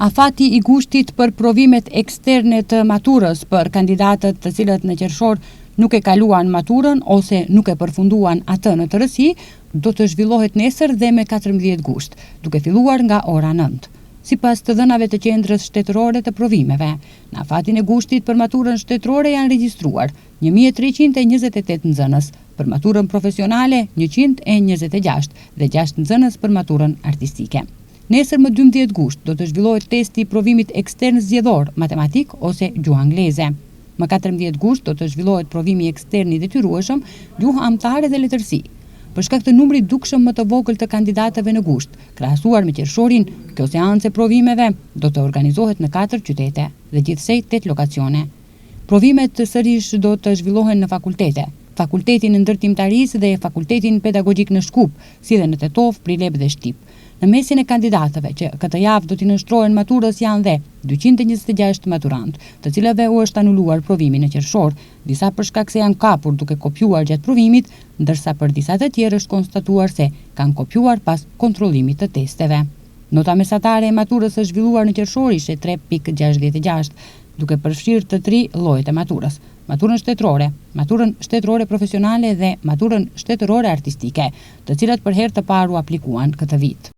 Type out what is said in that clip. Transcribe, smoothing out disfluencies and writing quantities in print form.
Afati i gushtit për provimet eksterne të maturës për kandidatët të cilët në qershor nuk e kaluan maturën ose nuk e përfunduan atë në tërësi, do të zhvillohet nesër dhe me 14 gusht, duke filluar nga ora 9. Sipas të dhënave të qendrës shtetërore të provimeve, në afatin e gushtit për maturën shtetërore janë regjistruar 1328 nxënës, për maturën profesionale 126 dhe 6 nxënës për maturën artistike. Nesër më 12 gusht do të zhvillohet testi i provimit ekstern zgjedhor, matematik ose gjuhë angleze. Më 14 gusht do të zhvillohet provimi ekstern i detyrueshëm, gjuhë amtare dhe letërsi. Për shkak të numrit dukshëm më të vogël të kandidatëve në gusht, krahasuar me qershorin, kjo seancë e provimeve do të organizohet në 4 qytete dhe gjithsej 8 lokacione. Provimet sërish do të zhvillohen në fakultete, Fakultetin e Ndërtimtarisë dhe Fakultetin Pedagogjik në Shkup, si dhe në Tetov, Prilep dhe Shtip. Në mesin e kandidatëve që këtë javë do t'i nënshtrohen maturës janë dhe 226 maturant, të cilëve u është anuluar provimi në qershor, disa për shkak se janë kapur duke kopjuar gjatë provimit, ndërsa për disa të tjerë është konstatuar se kanë kopjuar pas kontrollimit të testeve. Nota mesatare e maturës së zhvilluar në qershor ishte 3.66, duke përfshirë të 3 llojet e maturës: maturën shtetërore profesionale dhe maturën shtetërore artistike, të cilat për herë të parë u aplikuan këtë vit.